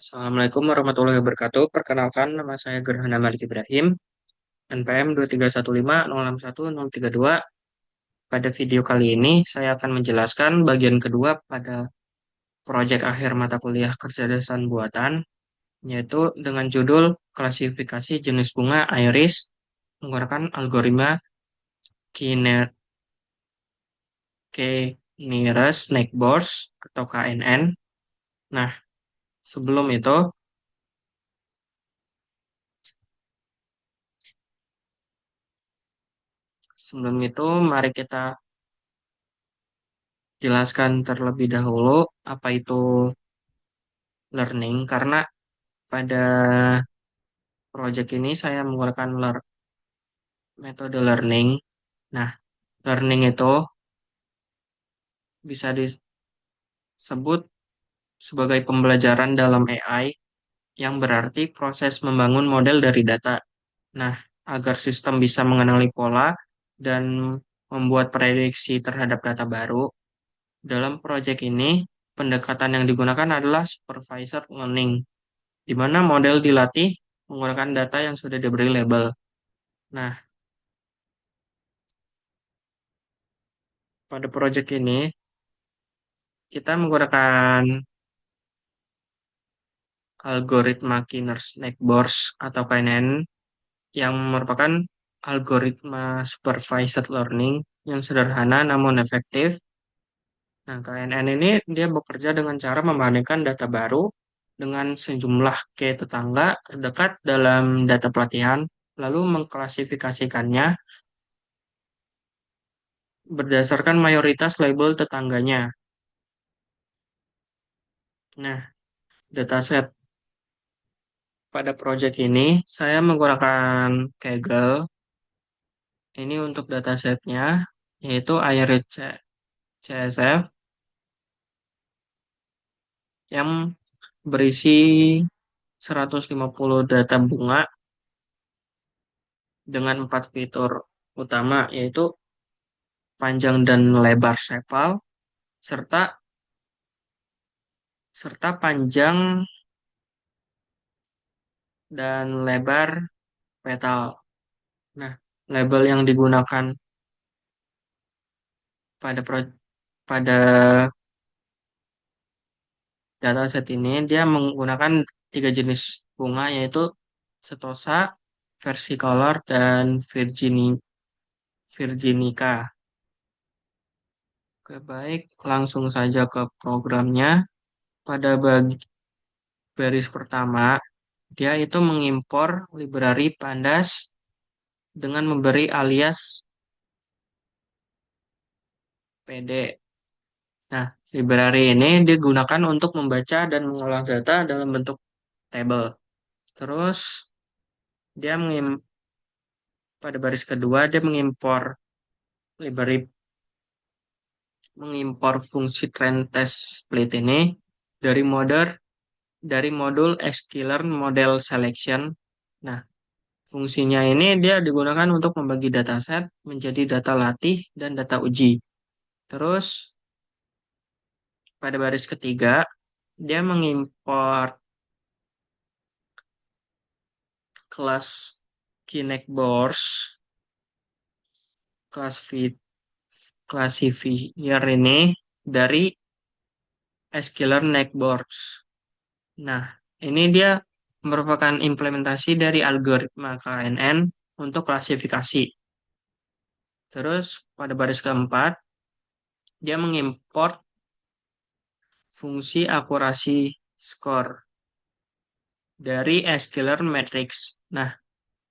Assalamualaikum warahmatullahi wabarakatuh. Perkenalkan, nama saya Gerhana Malik Ibrahim, NPM 2315061032. Pada video kali ini, saya akan menjelaskan bagian kedua pada proyek akhir mata kuliah kecerdasan buatan, yaitu dengan judul klasifikasi jenis bunga iris menggunakan algoritma K-nearest neighbors atau KNN. Nah, sebelum itu, mari kita jelaskan terlebih dahulu apa itu learning, karena pada project ini saya menggunakan metode learning. Nah, learning itu bisa disebut sebagai pembelajaran dalam AI, yang berarti proses membangun model dari data. Nah, agar sistem bisa mengenali pola dan membuat prediksi terhadap data baru, dalam proyek ini pendekatan yang digunakan adalah supervisor learning, di mana model dilatih menggunakan data yang sudah diberi label. Nah, pada proyek ini kita menggunakan algoritma Kinner-Snakeborz atau KNN, yang merupakan algoritma supervised learning yang sederhana namun efektif. Nah, KNN ini dia bekerja dengan cara membandingkan data baru dengan sejumlah tetangga terdekat dalam data pelatihan, lalu mengklasifikasikannya berdasarkan mayoritas label tetangganya. Nah, dataset pada proyek ini saya menggunakan Kaggle. Ini untuk datasetnya, yaitu Iris CSF yang berisi 150 data bunga dengan 4 fitur utama, yaitu panjang dan lebar sepal, serta panjang dan lebar petal. Nah, label yang digunakan pada pada dataset ini dia menggunakan tiga jenis bunga, yaitu setosa, versicolor, dan virginica. Oke, baik, langsung saja ke programnya. Pada baris pertama, dia itu mengimpor library pandas dengan memberi alias PD. Nah, library ini digunakan untuk membaca dan mengolah data dalam bentuk tabel. Terus, dia pada baris kedua, dia library mengimpor fungsi trend test split ini dari modul sklearn model selection. Nah, fungsinya ini dia digunakan untuk membagi dataset menjadi data latih dan data uji. Terus pada baris ketiga, dia mengimpor kelas Kinect-Borz, classifier ini dari sklearn Neckborz. Nah, ini dia merupakan implementasi dari algoritma KNN untuk klasifikasi. Terus pada baris keempat, dia mengimport fungsi akurasi score dari sklearn matrix. Nah,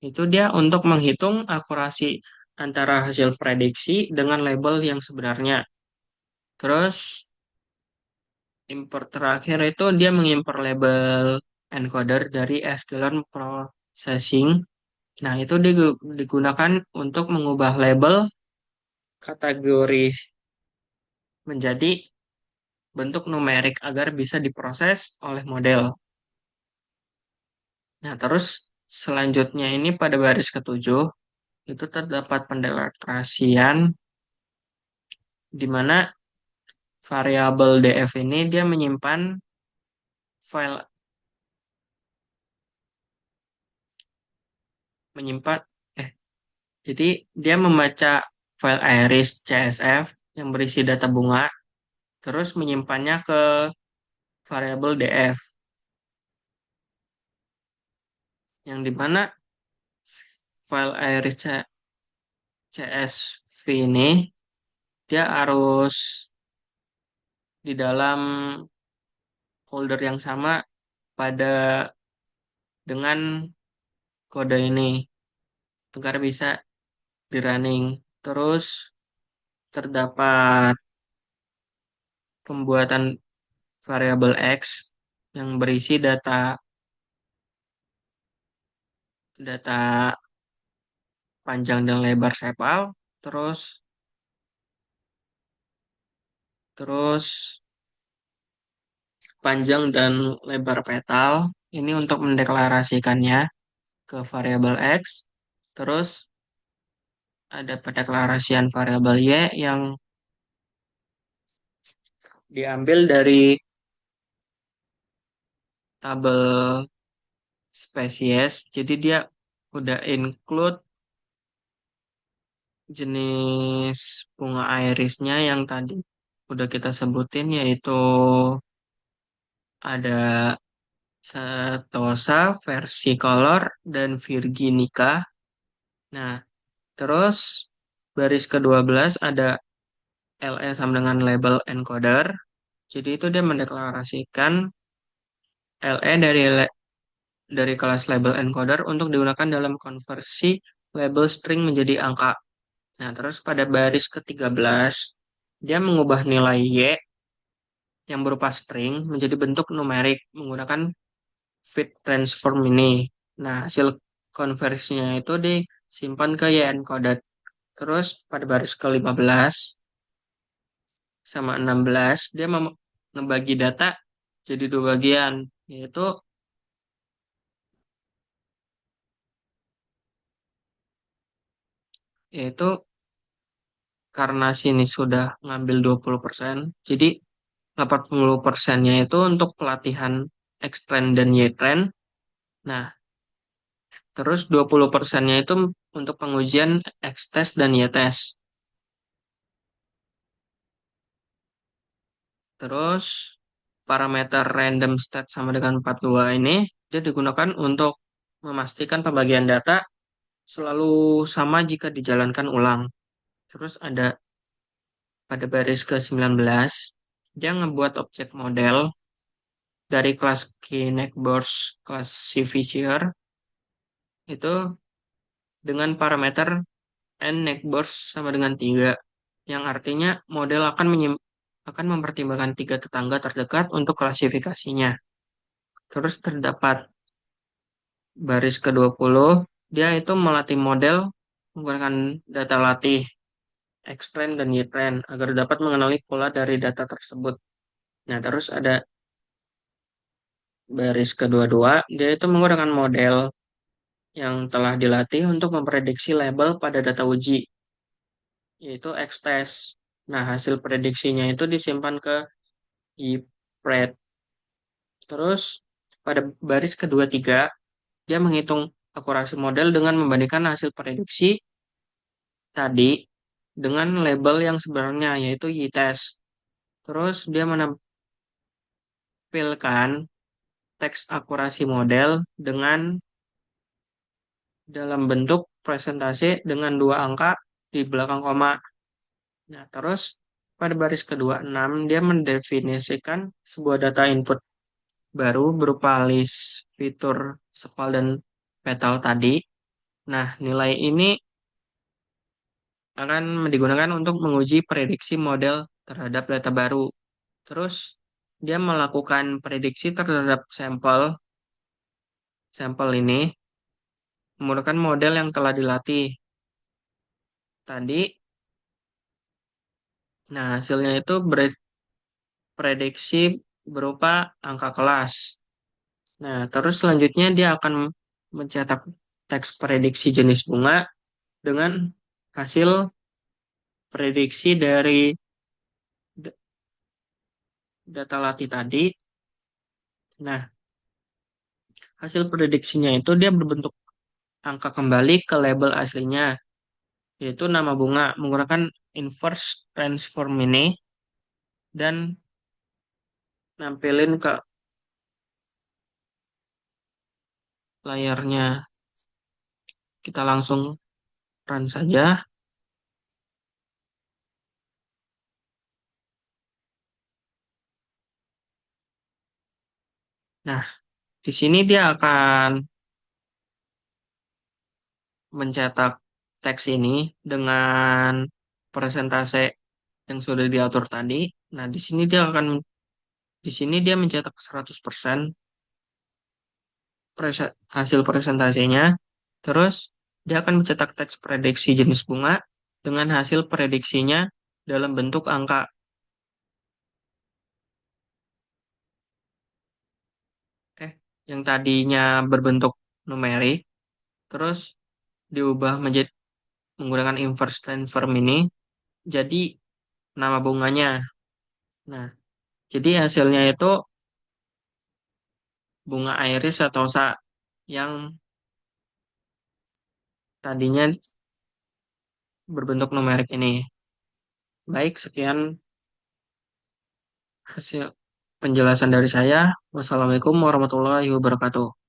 itu dia untuk menghitung akurasi antara hasil prediksi dengan label yang sebenarnya. Terus import terakhir itu dia mengimpor label encoder dari sklearn processing. Nah, itu digunakan untuk mengubah label kategori menjadi bentuk numerik agar bisa diproses oleh model. Nah, terus selanjutnya ini pada baris ketujuh, itu terdapat pendeklarasian di mana variabel df ini dia menyimpan file menyimpan, eh, jadi dia membaca file iris CSV yang berisi data bunga, terus menyimpannya ke variabel df, yang dimana file iris CSV ini dia harus di dalam folder yang sama pada dengan kode ini agar bisa di running. Terus terdapat pembuatan variabel X yang berisi data panjang dan lebar sepal, terus terus panjang dan lebar petal. Ini untuk mendeklarasikannya ke variabel X. Terus ada pendeklarasian variabel Y yang diambil dari tabel spesies. Jadi dia udah include jenis bunga irisnya yang tadi udah kita sebutin, yaitu ada Setosa, Versicolor, dan Virginica. Nah, terus baris ke-12 ada LE sama dengan label encoder. Jadi itu dia mendeklarasikan LE dari kelas label encoder untuk digunakan dalam konversi label string menjadi angka. Nah, terus pada baris ke-13 dia mengubah nilai Y yang berupa string menjadi bentuk numerik menggunakan fit transform ini. Nah, hasil konversinya itu disimpan ke Y encoded. Terus pada baris ke-15 sama 16 dia membagi data jadi dua bagian, yaitu yaitu karena sini sudah ngambil 20%, jadi 80%-nya itu untuk pelatihan X-Trend dan Y-Trend. Nah, terus 20%-nya itu untuk pengujian X-Test dan Y-Test. Terus parameter random stat sama dengan 42 ini dia digunakan untuk memastikan pembagian data selalu sama jika dijalankan ulang. Terus ada pada baris ke-19 dia ngebuat objek model dari kelas Kinect Classifier itu dengan parameter nNeighbors sama dengan 3, yang artinya model akan mempertimbangkan tiga tetangga terdekat untuk klasifikasinya. Terus terdapat baris ke-20, dia itu melatih model menggunakan data latih X-Trend dan Y-Trend agar dapat mengenali pola dari data tersebut. Nah, terus ada baris ke-22, dia itu menggunakan model yang telah dilatih untuk memprediksi label pada data uji, yaitu X-Test. Nah, hasil prediksinya itu disimpan ke YPRED. Terus pada baris ke-23, dia menghitung akurasi model dengan membandingkan hasil prediksi tadi dengan label yang sebenarnya, yaitu Y-Test. Terus dia menampilkan teks akurasi model dengan dalam bentuk presentasi dengan dua angka di belakang koma. Nah, terus pada baris ke-26 dia mendefinisikan sebuah data input baru berupa list fitur sepal dan petal tadi. Nah, nilai ini akan digunakan untuk menguji prediksi model terhadap data baru. Terus dia melakukan prediksi terhadap sampel sampel ini menggunakan model yang telah dilatih tadi. Nah, hasilnya itu prediksi berupa angka kelas. Nah, terus selanjutnya dia akan mencetak teks prediksi jenis bunga dengan hasil prediksi dari d- data latih tadi. Nah, hasil prediksinya itu dia berbentuk angka kembali ke label aslinya, yaitu nama bunga menggunakan inverse transform ini dan nampilin ke layarnya. Kita langsung run saja. Nah, di sini dia akan mencetak teks ini dengan persentase yang sudah diatur tadi. Nah, di sini dia mencetak 100% hasil presentasinya. Terus dia akan mencetak teks prediksi jenis bunga dengan hasil prediksinya dalam bentuk angka. Eh, yang tadinya berbentuk numerik, terus diubah menjadi menggunakan inverse transform ini jadi nama bunganya. Nah, jadi hasilnya itu bunga iris atau yang tadinya berbentuk numerik ini. Baik, sekian hasil penjelasan dari saya. Wassalamualaikum warahmatullahi wabarakatuh.